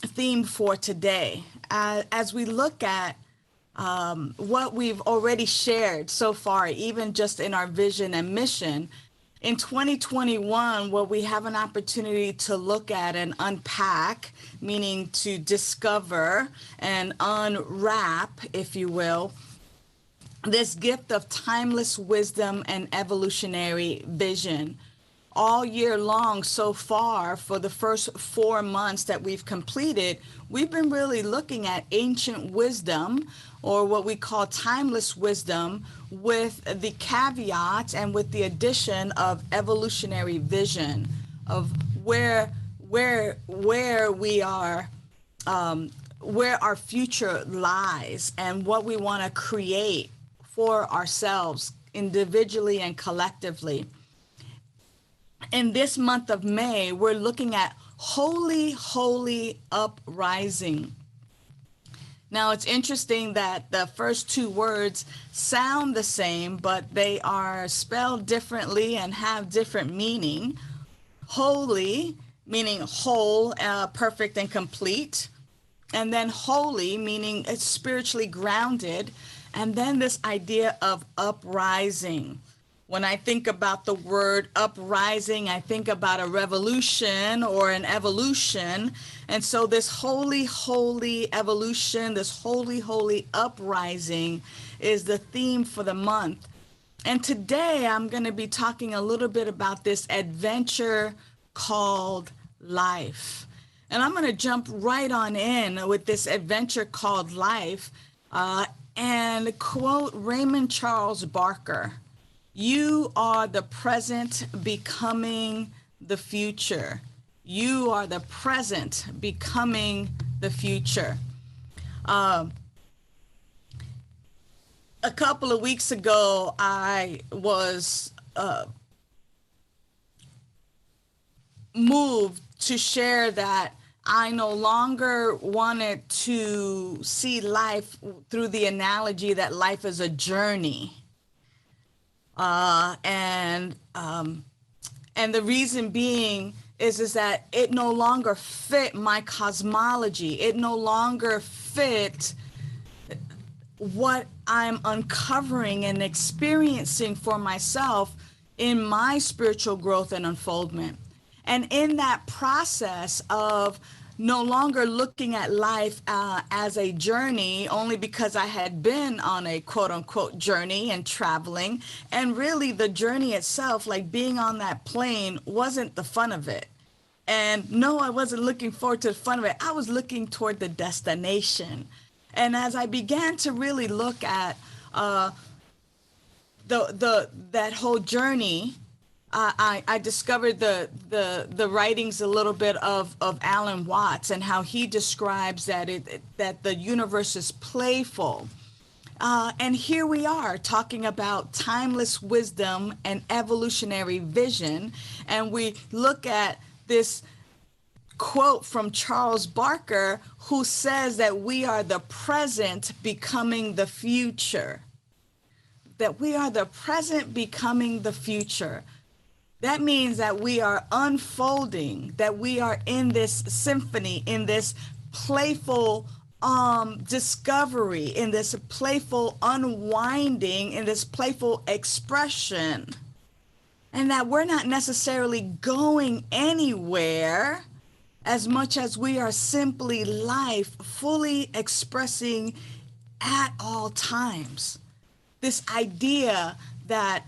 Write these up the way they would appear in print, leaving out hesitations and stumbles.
theme for today. As we look at what we've already shared so far, even just in our vision and mission, in 2021, what we have an opportunity to look at and unpack, meaning to discover and unwrap, if you will, this gift of timeless wisdom and evolutionary vision. All year long so far, for the first 4 months that we've completed, we've been really looking at ancient wisdom, or what we call timeless wisdom, with the caveat and with the addition of evolutionary vision of where we are, where our future lies, and what we want to create for ourselves individually and collectively. In this month of May, we're looking at Holy, Holy Uprising. Now, it's interesting that the first two words sound the same, but they are spelled differently and have different meaning. Holy, meaning whole, perfect and complete. And then holy, meaning it's spiritually grounded. And then this idea of uprising. When I think about the word uprising, I think about a revolution or an evolution. And so this holy, holy evolution, this holy, holy uprising is the theme for the month. And today I'm going to be talking a little bit about this adventure called life. And I'm going to jump right on in with this adventure called life and quote Raymond Charles Barker. You are the present becoming the future. You are the present becoming the future. A couple of weeks ago, I was moved to share that I no longer wanted to see life through the analogy that life is a journey. And the reason being is that it no longer fit my cosmology. It no longer fit what I'm uncovering and experiencing for myself in my spiritual growth and unfoldment. And in that process of no longer looking at life as a journey, only because I had been on a quote unquote journey and traveling. And really the journey itself, like being on that plane, wasn't the fun of it. And no, I wasn't looking forward to the fun of it. I was looking toward the destination. And as I began to really look at that whole journey, I discovered the writings a little bit of Alan Watts and how he describes that that the universe is playful. And here we are talking about timeless wisdom and evolutionary vision. And we look at this quote from Charles Barker, who says that we are the present becoming the future. That we are the present becoming the future. That means that we are unfolding, that we are in this symphony, in this playful discovery, in this playful unwinding, in this playful expression. And that we're not necessarily going anywhere as much as we are simply life fully expressing at all times. This idea that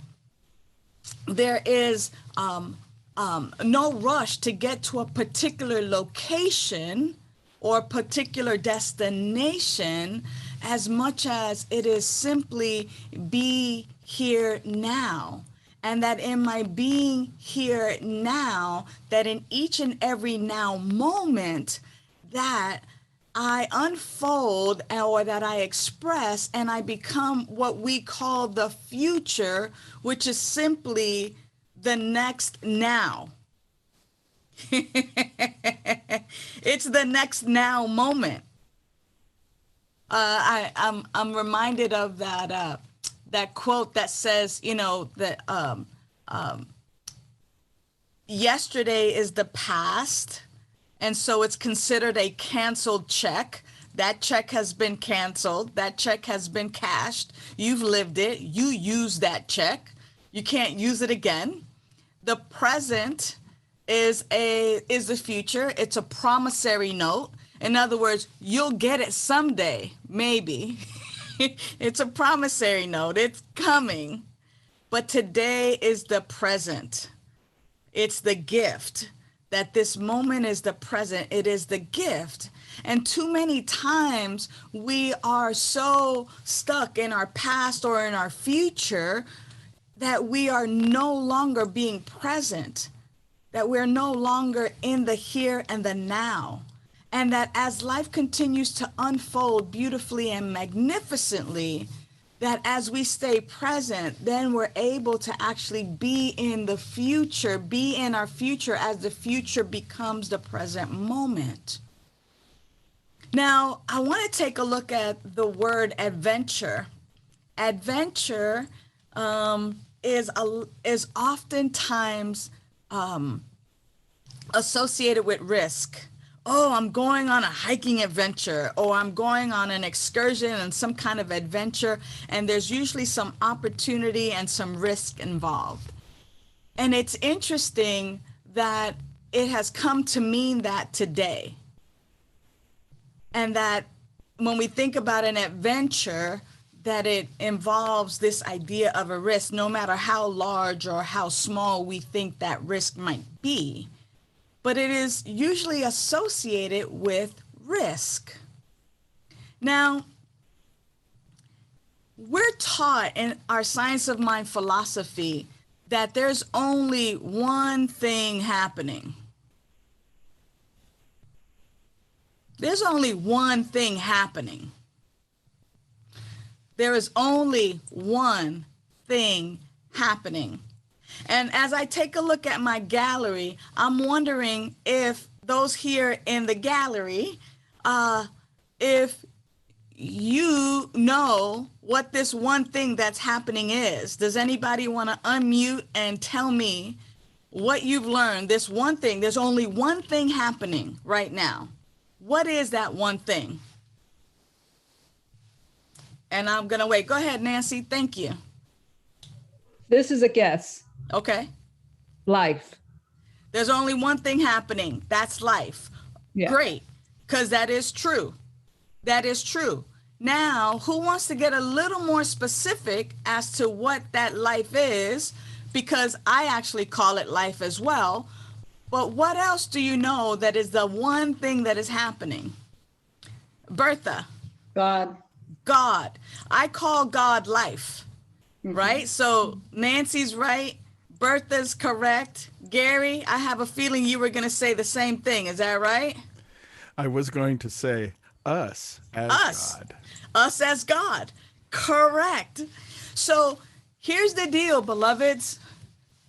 there is no rush to get to a particular location or particular destination, as much as it is simply be here now. And that in my being here now, that in each and every now moment, that I unfold or that I express and I become what we call the future, which is simply the next now. It's the next now moment. I'm reminded of that quote that says, you know, that yesterday is the past And so it's considered a canceled check. That check has been canceled. That check has been cashed. You've lived it. You used that check. You can't use it again. The present is the future. It's a promissory note. In other words, you'll get it someday, maybe. It's a promissory note. It's coming. But today is the present. It's the gift. That this moment is the present. It is the gift. And too many times we are so stuck in our past or in our future that we are no longer being present, that we're no longer in the here and the now. And that as life continues to unfold beautifully and magnificently, that as we stay present, then we're able to actually be in the future, be in our future as the future becomes the present moment. Now, I want to take a look at the word adventure. Adventure is oftentimes associated with risk. Oh, I'm going on a hiking adventure, or I'm going on an excursion and some kind of adventure, and there's usually some opportunity and some risk involved. And it's interesting that it has come to mean that today. And that when we think about an adventure, that it involves this idea of a risk, no matter how large or how small we think that risk might be. But it is usually associated with risk. Now, we're taught in our science of mind philosophy that there's only one thing happening. There's only one thing happening. There is only one thing happening. And as I take a look at my gallery, I'm wondering if those here in the gallery, if you know what this one thing that's happening is. Does anybody want to unmute and tell me what you've learned? This one thing, there's only one thing happening right now. What is that one thing? And I'm going to wait. Go ahead, Nancy. Thank you. This is a guess. Okay. Life. There's only one thing happening. That's life. Yeah. Great. Because that is true. That is true. Now, who wants to get a little more specific as to what that life is? Because I actually call it life as well. But what else do you know that is the one thing that is happening? Bertha. God. God. I call God life, right? So Nancy's right. Bertha's correct. Gary, I have a feeling you were going to say the same thing. Is that right? I was going to say us as God. Us as God. Correct. So here's the deal, beloveds.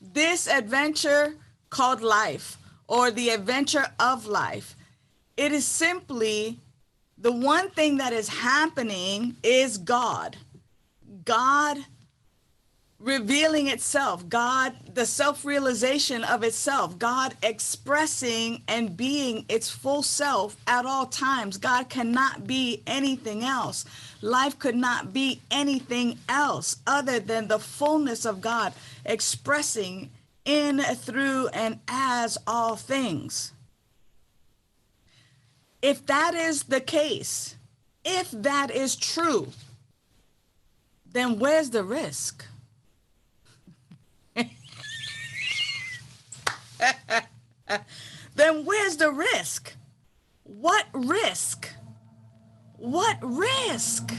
This adventure called life, or the adventure of life, it is simply the one thing that is happening is God. God revealing itself, God, the self-realization of itself, God expressing and being its full self at all times. God cannot be anything else. Life could not be anything else other than the fullness of God expressing in, through, and as all things. If that is the case, if that is true, then where's the risk? Then where's the risk? What risk? What risk?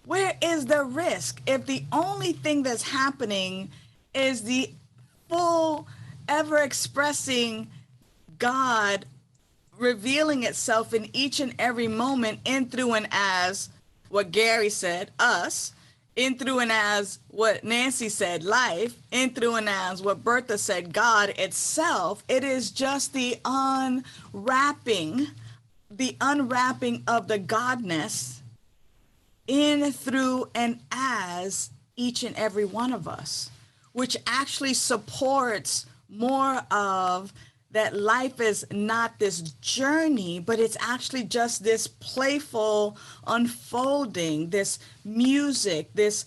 Where is the risk if the only thing that's happening is the full, ever expressing God revealing itself in each and every moment in, through, and as what Gary said, us, in, through, and as what Nancy said, life, in, through, and as what Bertha said, God itself. It is just the unwrapping of the Godness in, through, and as each and every one of us, which actually supports more of that life is not this journey, but it's actually just this playful unfolding, this music, this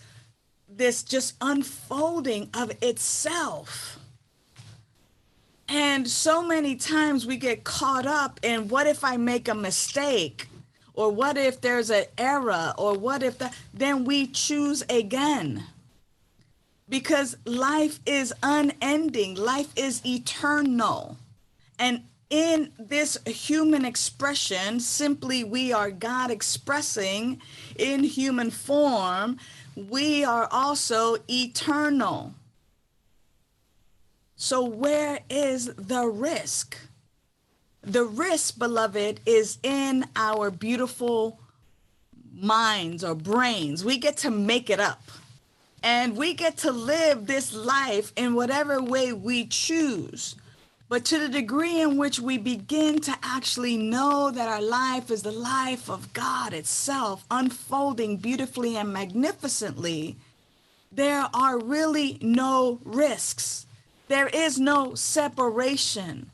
just unfolding of itself. And so many times we get caught up in what if I make a mistake? Or what if there's an error? Or what if that? Then we choose again. Because life is unending, life is eternal. And in this human expression, simply we are God expressing in human form, we are also eternal. So where is the risk? The risk, beloved, is in our beautiful minds or brains. We get to make it up. And we get to live this life in whatever way we choose. But to the degree in which we begin to actually know that our life is the life of God itself, unfolding beautifully and magnificently, there are really no risks. There is no separation.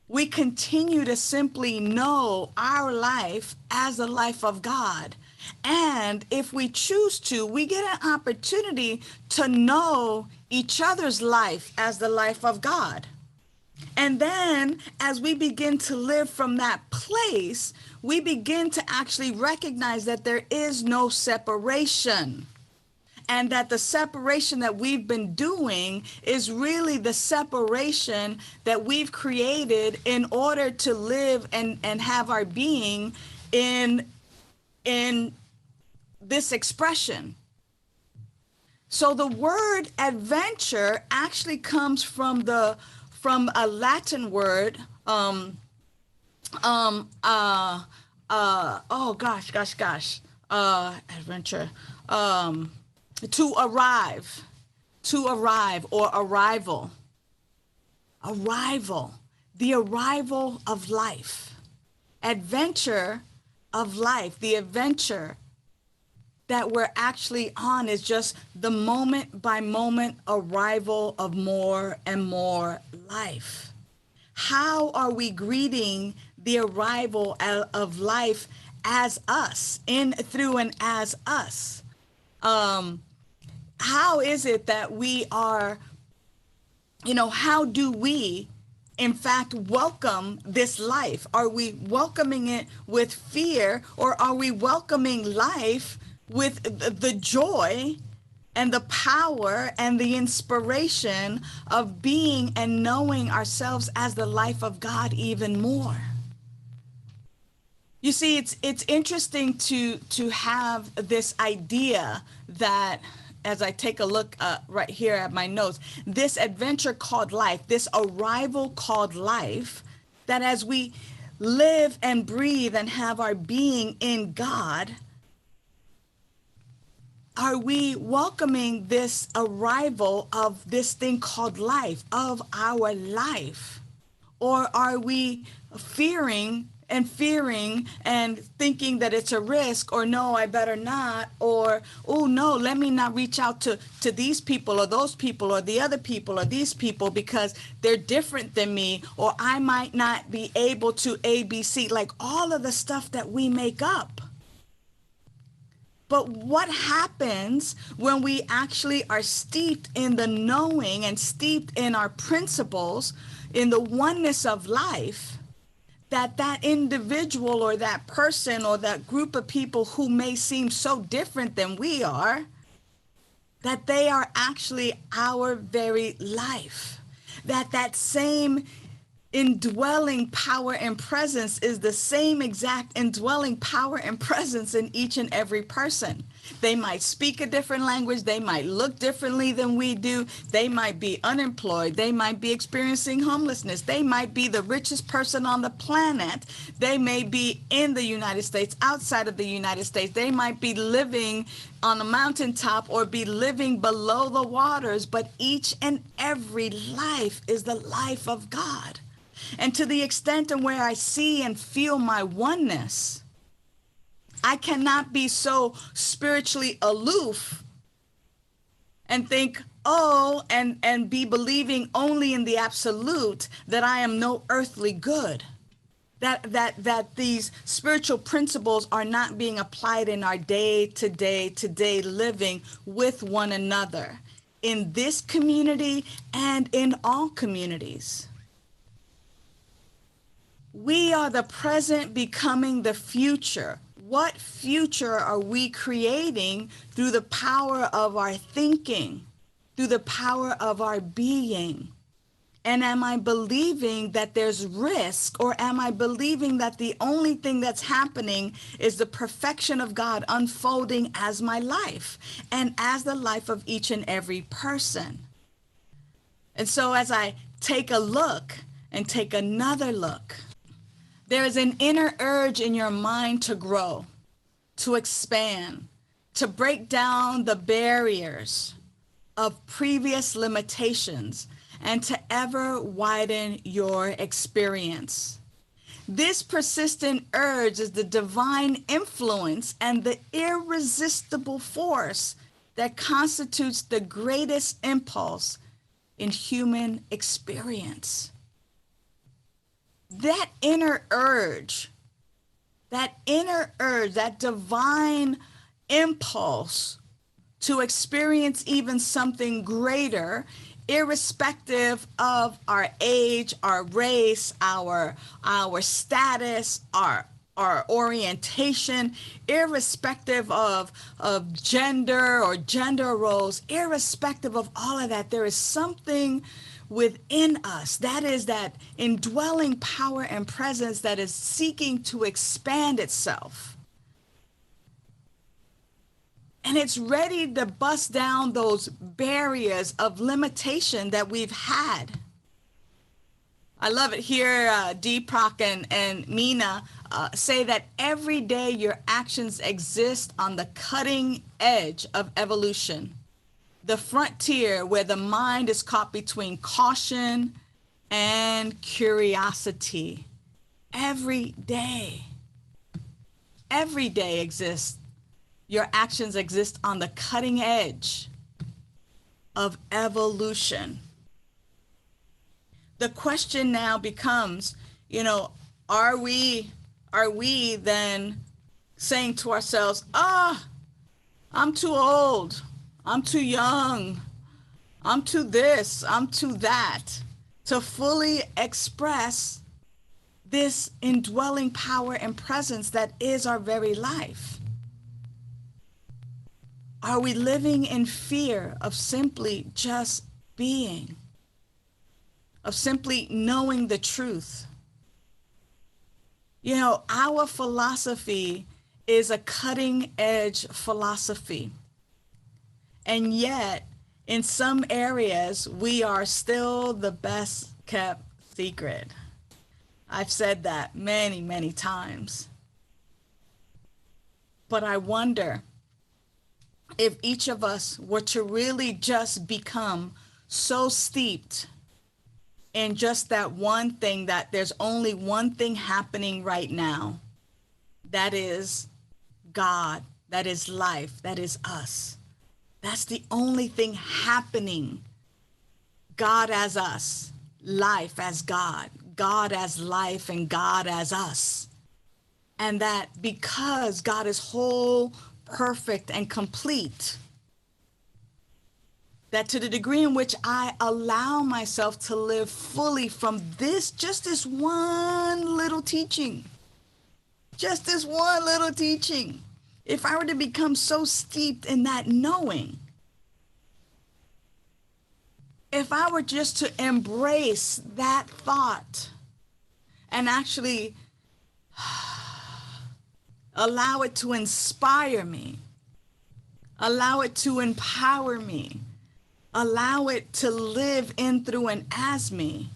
We continue to simply know our life as the life of God. And if we choose to, we get an opportunity to know each other's life as the life of God. And then as we begin to live from that place, we begin to actually recognize that there is no separation. And that the separation that we've been doing is really the separation that we've created in order to live and have our being in this expression. So the word adventure actually comes from a Latin word, oh gosh, adventure, to arrive or arrival, the arrival of life, adventure of life, the adventure that we're actually on is just the moment by moment arrival of more and more life. How are we greeting the arrival of life as us, in, through, and as us? How is it that we are, how do we, in fact, welcome this life? Are we welcoming it with fear, or are we welcoming life with the joy and the power and the inspiration of being and knowing ourselves as the life of God even more? You see, it's interesting to have this idea that, as I take a look right here at my notes, this adventure called life, this arrival called life, that as we live and breathe and have our being in God, are we welcoming this arrival of this thing called life, of our life? Or are we fearing and thinking that it's a risk, or no, I better not, or, oh no, let me not reach out to these people or those people or the other people or these people because they're different than me, or I might not be able to ABC, like all of the stuff that we make up. But what happens when we actually are steeped in the knowing and steeped in our principles, in the oneness of life, that individual or that person or that group of people who may seem so different than we are, that they are actually our very life, that same indwelling power and presence is the same exact indwelling power and presence in each and every person. They might speak a different language. They might look differently than we do. They might be unemployed. They might be experiencing homelessness. They might be the richest person on the planet. They may be in the United States, outside of the United States. They might be living on a mountaintop or be living below the waters, but each and every life is the life of God. And to the extent in where I see and feel my oneness, I cannot be so spiritually aloof and think, oh, and be believing only in the absolute, that I am no earthly good. That these spiritual principles are not being applied in our day-to-day living with one another, in this community and in all communities. We are the present becoming the future. What future are we creating through the power of our thinking, through the power of our being? And am I believing that there's risk, or am I believing that the only thing that's happening is the perfection of God unfolding as my life and as the life of each and every person? And so as I take a look and take another look, there is an inner urge in your mind to grow, to expand, to break down the barriers of previous limitations, and to ever widen your experience. This persistent urge is the divine influence and the irresistible force that constitutes the greatest impulse in human experience. That inner urge, that divine impulse to experience even something greater, irrespective of our age, our race, our status, our orientation, irrespective of gender or gender roles, irrespective of all of that, there is something within us, that is that indwelling power and presence that is seeking to expand itself. And it's ready to bust down those barriers of limitation that we've had. I love it here, Deepak and Meena say that every day your actions exist on the cutting edge of evolution, the frontier where the mind is caught between caution and curiosity. Every day exists. Your actions exist on the cutting edge of evolution. The question now becomes, are we then saying to ourselves, I'm too old, I'm too young, I'm too this, I'm too that, to fully express this indwelling power and presence that is our very life? Are we living in fear of simply just being, of simply knowing the truth? Our philosophy is a cutting edge philosophy. And yet, in some areas, we are still the best kept secret. I've said that many, many times. But I wonder if each of us were to really just become so steeped in just that one thing, that there's only one thing happening right now, that is God, that is life, that is us. That's the only thing happening. God as us, life as God, God as life, and God as us. And that because God is whole, perfect, and complete, that to the degree in which I allow myself to live fully from just this one little teaching, if I were to become so steeped in that knowing, if I were just to embrace that thought and actually allow it to inspire me, allow it to empower me, allow it to live in, through, and as me,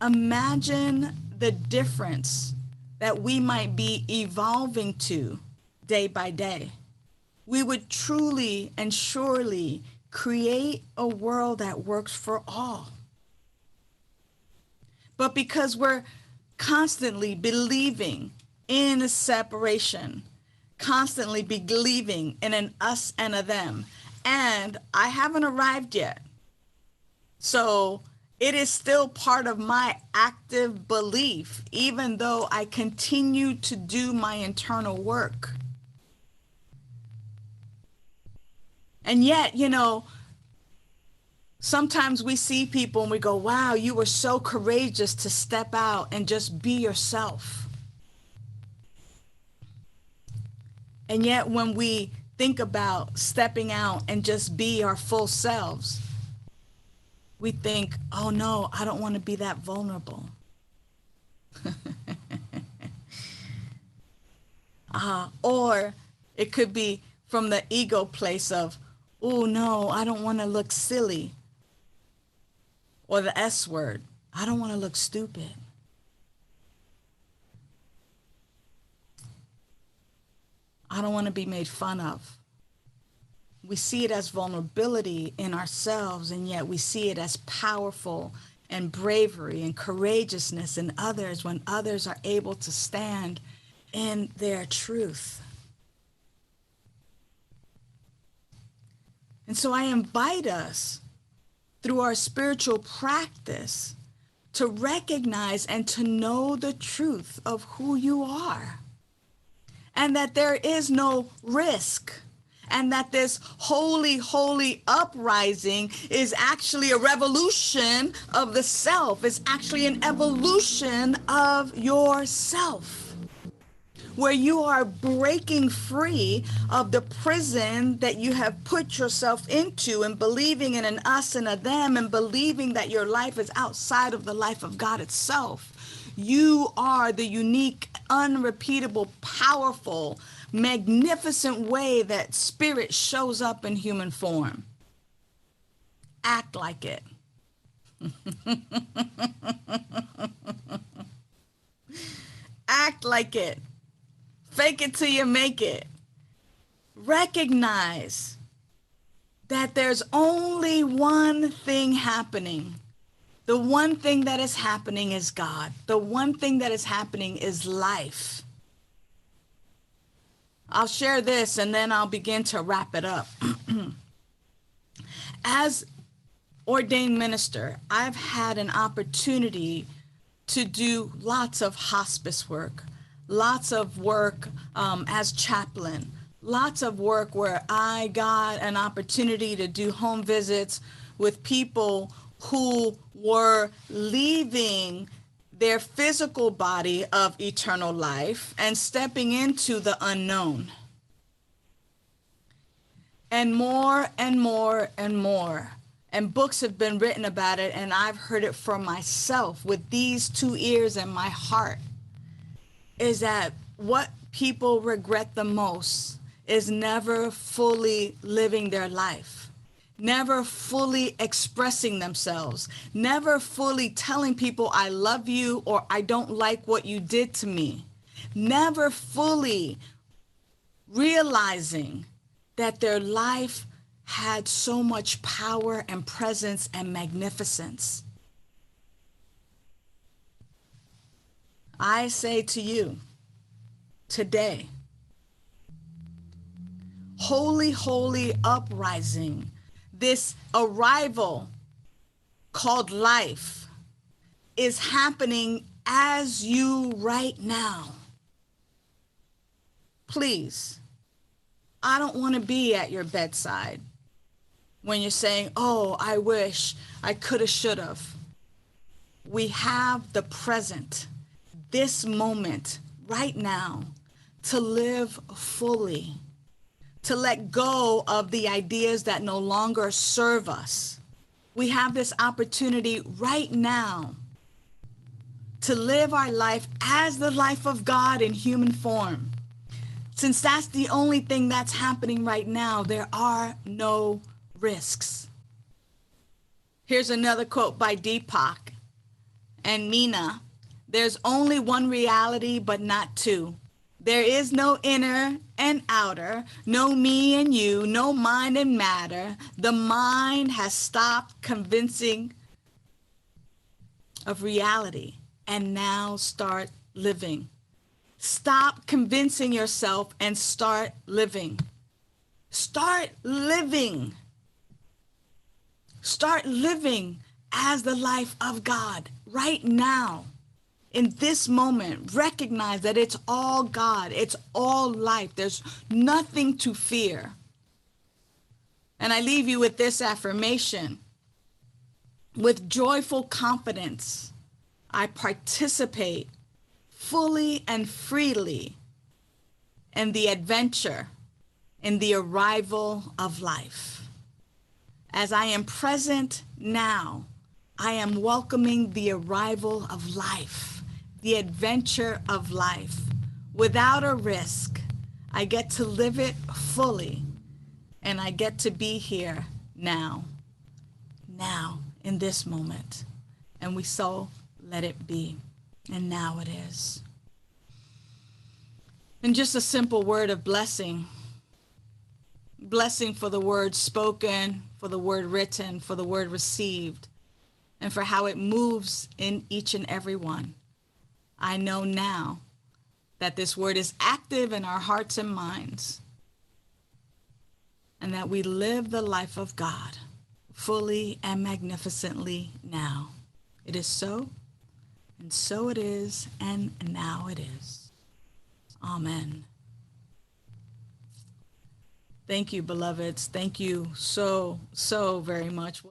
imagine the difference that we might be evolving to day by day. We would truly and surely create a world that works for all. But because we're constantly believing in a separation, constantly believing in an us and a them, and I haven't arrived yet. So it is still part of my active belief, even though I continue to do my internal work. And yet, sometimes we see people and we go, wow, you were so courageous to step out and just be yourself. And yet when we think about stepping out and just be our full selves, we think, oh no, I don't want to be that vulnerable. Or it could be from the ego place of, oh no, I don't want to look silly. Or the S word, I don't want to look stupid. I don't want to be made fun of. We see it as vulnerability in ourselves, and yet we see it as powerful and bravery and courageousness in others when others are able to stand in their truth. And so I invite us through our spiritual practice to recognize and to know the truth of who you are, and that there is no risk, and that this holy, holy uprising is actually a revolution of the self. It's actually an evolution of yourself, where you are breaking free of the prison that you have put yourself into, and believing in an us and a them, and believing that your life is outside of the life of God itself. You are the unique, unrepeatable, powerful, magnificent way that spirit shows up in human form. Act like it. Act like it. Fake it till you make it. Recognize that there's only one thing happening. The one thing that is happening is God. The one thing that is happening is life. I'll share this and then I'll begin to wrap it up. As ordained minister, I've had an opportunity to do lots of hospice work, lots of work as chaplain, lots of work where I got an opportunity to do home visits with people who were leaving their physical body of eternal life and stepping into the unknown. And more and more and more. And books have been written about it, and I've heard it for myself with these 2 ears and my heart, is that what people regret the most is never fully living their life, never fully expressing themselves, never fully telling people I love you or I don't like what you did to me, never fully realizing that their life had so much power and presence and magnificence. I say to you today, holy, holy uprising, this arrival called life is happening as you right now. Please, I don't want to be at your bedside when you're saying, oh, I wish I could have, should have. We have the present, this moment right now, to live fully, to let go of the ideas that no longer serve us. We have this opportunity right now to live our life as the life of God in human form. Since that's the only thing that's happening right now, there are no risks. Here's another quote by Deepak and Meena. There's only one reality, but not two. There is no inner and outer, no me and you, no mind and matter. The mind has stopped convincing of reality and now start living. Stop convincing yourself and start living. Start living. Start living as the life of God right now. In this moment, recognize that it's all God. It's all life. There's nothing to fear. And I leave you with this affirmation. With joyful confidence, I participate fully and freely in the adventure, in the arrival of life. As I am present now, I am welcoming the arrival of life, the adventure of life. Without a risk, I get to live it fully, and I get to be here now, in this moment. And we so let it be. And now it is. And just a simple word of blessing. Blessing for the word spoken, for the word written, for the word received, and for how it moves in each and every one. I know now that this word is active in our hearts and minds, and that we live the life of God fully and magnificently now. It is so, and so it is, and now it is. Amen. Thank you, beloveds. Thank you so, so very much.